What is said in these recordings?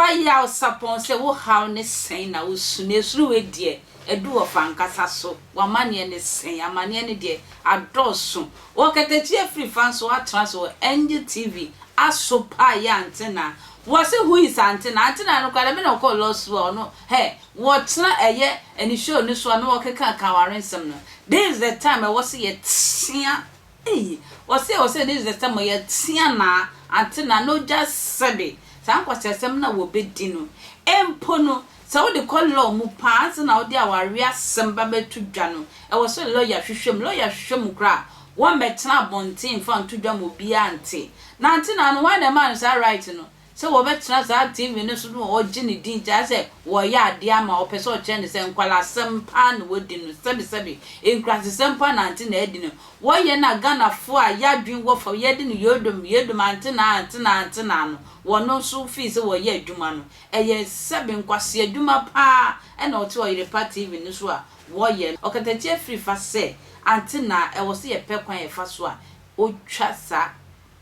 Yaw Sarpong say wo how ne sen na wo sunesuru we de edu of ankasa so wa mane ne sen amane ne de adoso Okatakyie Afrifa so atraso NGTV aso pa ya Ante Naa was who is Ante Naa no kwala me no call loss no hey what na eye any show ni so no okeka kawarensem no this is the time I was ye tia eh was say this is the time ye tia na Ante Naa no just sabi san kwasesem na wo bedi no empo no so we dey call law mu pass na wo dey aware asem ba betu dwa no e wo so lawyer hwehwem kra one betna bontin fan to dwa mo bia ante na Ante Naa no why the man is right no so wo betna za TV no so no o gini din ja say wo ya ade ama o pese o che ne se nkwala asem pa no wodi no sebi enkrase sempa na Ante Naa edi no wo ye na Ghana fo a ya dwen wo fo ye di no yedum Ante Naa no wono so fi se wo ye adwuma no eye sebe nkwase adwuma pa e na o te o yire pa TV no so a wo ye Okatakyie Afrifa se Ante Naa e wo se ye pekwan ye fa so a o twa sa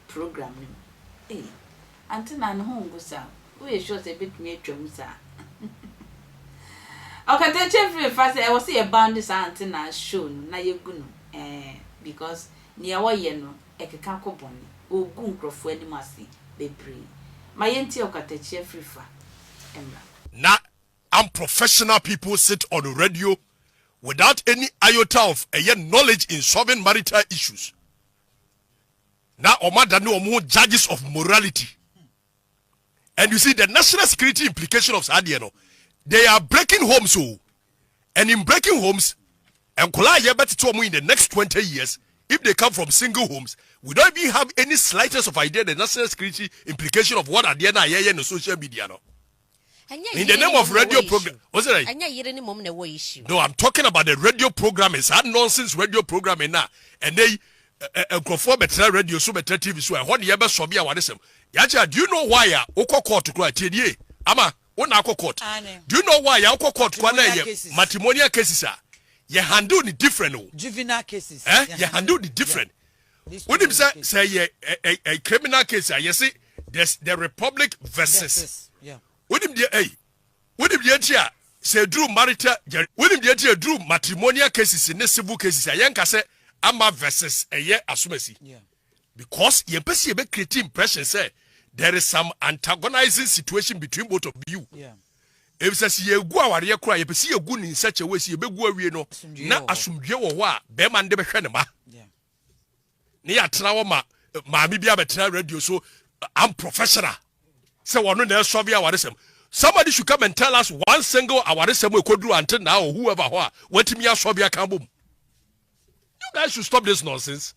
program no Ante Naa no ho ngusa wo ye sure se betumi atwam sa Okatakyie Afrifa se e wo se ye bound sa Ante Naa show no na ye gu no because ni wo ye no e keka ko boni ogu nkrofo ani masi bebre Mayenti Okatakyie Afrifa. Now, unprofessional people sit on the radio without any iota of knowledge in solving marital issues. Now, Omada no more judges of morality. And you see the national security implication of Sadiano. They are breaking homes, and in breaking homes, and in the next 20 years, if they come from single homes, we don't even have any slightest of idea the national security implication of what Adiana in the social media. No? In the name of radio program, what's it like? No, I'm talking about the radio program. It's that nonsense radio programming now, and they conform better radio, so better TV. So what the ever saw me, I want to say, Yacha, do you know why I court to cry? TDA, Ama, what I court? Do you know why I court to matrimonial cases? You handle the different juvenile cases. You handle the different. When you say a criminal case, you see there's the Republic versus. Yeah. When you say drew marital, when you drew matrimonial cases in the civil cases, I yank say ama versus a year asumesi. Yeah. Because you be creating impression say there is some antagonizing situation between both of you. Yeah. If says ye go aware kra ye pese ye gu in such a way see ye begu awie no na asumdwe wo ho a be ma nde behwe ne ma ne ya tena wo ma mi bia betra radio so I'm professional say wono na so bia waresem somebody should come and tell us one single awaresem e koduru Ante Naa or whoever ho a watimi aso bia kan bom. You guys should stop this nonsense.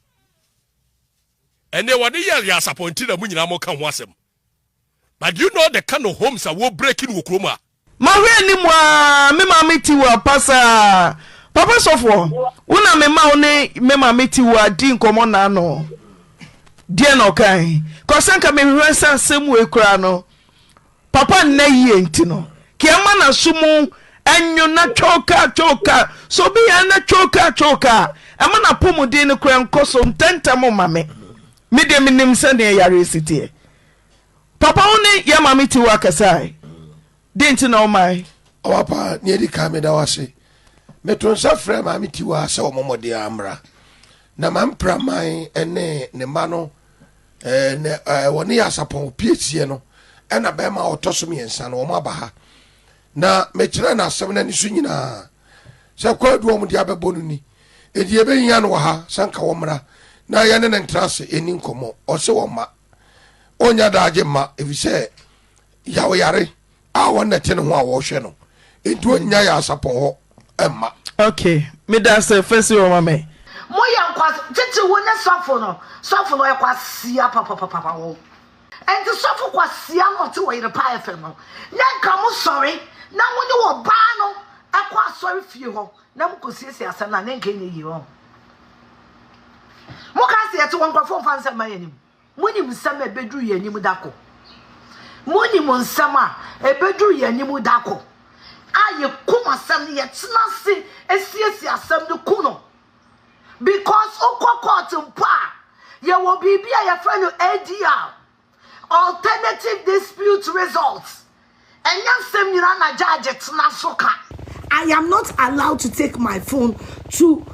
And they were Yaw Sarpong na mu nyina mo kan ho asem. But do you know the kind of homes that will break in Wukroma? Mawe ni mwa me ma meti wa pasa papa sofo una me ma one me ma meti wa di nkomo na no die no kan ko sanka me hwesa semu ekura no papa na yie nti no ke ma na sumu enyo na choka so bi ya na choka e ma na pomudi ne kura nkoso ntenta mo ma me de minim se ne yare sitie papa one ya ma meti wa kasai didn't know my papa near the camera was it. Metronsa frame I meet you as a momo de amra. Namampra my and ne mano and one year upon Piano and a bema or Tosumi and San Omabaha. Na Metrana 7 and Sunina. So quite woman the Abba Bonuni. It ye be Yanwaha, Sanka Omra. Na Yanan and Trace in Incomo or so ma. Onya Dajema if you say Yawari. I want to tell you what was no. It won't Yaw Sarpong Emma. Okay, me that's the first year, mamma. Moya was just one suffer no sia papa. And the suffer was sia or two way the pie fellow. Now come sorry. Now when you were bano, I quite sorry for you. Now could see as an uncanny you. Mokasi at 1.4 fans at my enemy. When you send a bedroom, you mudako. Moni mon sama e bedru ye nimu dako aye kuma sam ye tnase esiesi asam de kuno because okokot mpa ye wo bibia ye friend ADR alternative dispute results I am not allowed to take my phone to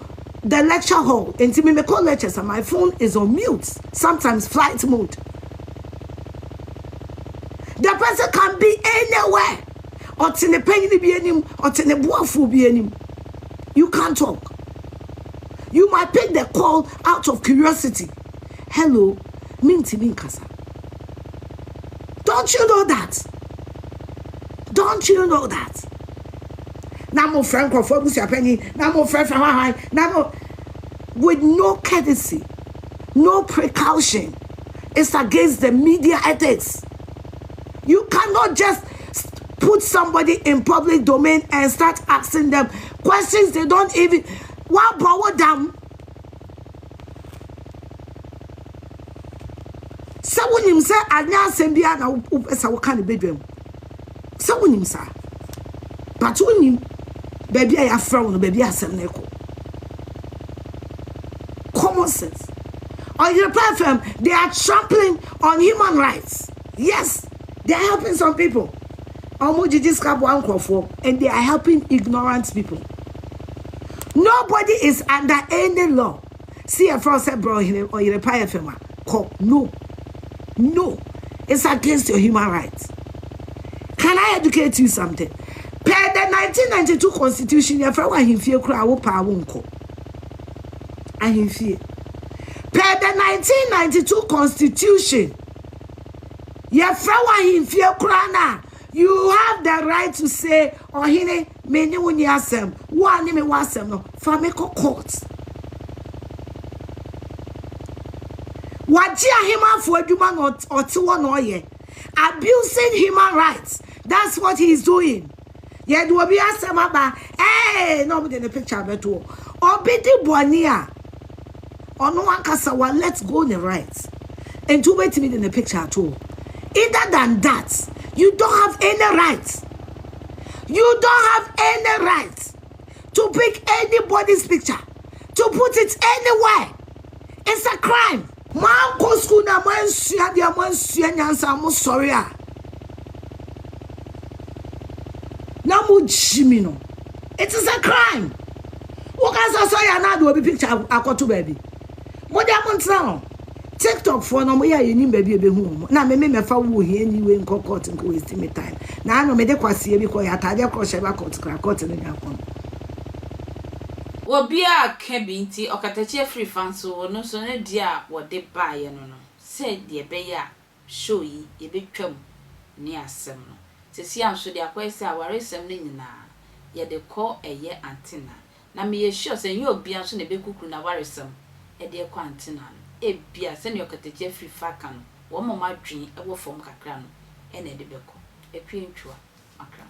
the lecture hall. And to me call lectures and my phone is on mute, sometimes flight mode. The person can be anywhere. Or to the penny be any, or to the boafu be any. You can't talk. You might pick the call out of curiosity. Hello, minti minkasa. Don't you know that? Don't you know that? Namo friend Crawford, penny, Namo friend from high, Namo with no courtesy, no precaution. It's against the media ethics. You cannot just put somebody in public domain and start asking them questions they don't even want power them. Someone him say anya sembia na upesa wo kan bedwam. Someone him say. But unim baby I afra no baby asem na eko. Common sense. On your platform they are trampling on human rights. Yes, they are helping some people. And they are helping ignorant people. Nobody is under any law. See a friend said, bro, or you reply a firm. No. No. It's against your human rights. Can I educate you something? Per the 1992 Constitution, your friend him fear crowd will power won't call. And him fear. Per the 1992 Constitution, your friend him fear crowd. You have the right to say, oh, hine, many when you ask them, one name was them, no, Famiko courts. What ya him for a human or 2 or ye? Abusing human rights. That's what he's doing. Yet will be asked about, hey, nobody in the picture, but all. Or Betty Boania. Or no one casawa, let's go in the rights. And to wait me in the picture at all. Either than that, you don't have any rights. You don't have any rights to pick anybody's picture, to put it anywhere. It's a crime. Man go school na man suya dia man suya nyansa mo sorry a. Na mo jimi no. It is a crime. Who can say ya na do be picture akoto baby. Mo dia mo ntra TikTok for no ya yenim baby ebe hu na me fa wo hi anyway nko court nko waste me time na no me de kwase bi ko ya tade ko she ba court no yakon obi a ka bi nti Okatakyie Afrifa so no so ne dia wo de baaye no say de be ya show yi e betwam ni asem no sesi anso de akwese awaresem ne nyina ye de call eye Ante Naa na me ye sure say you obi anso ne be kukuru na waresem e de ko Ante Naa ebia se ne Okatakyie Afrifa kan wo mama dwen e wo fom kakra no e na de beko e twentwa akra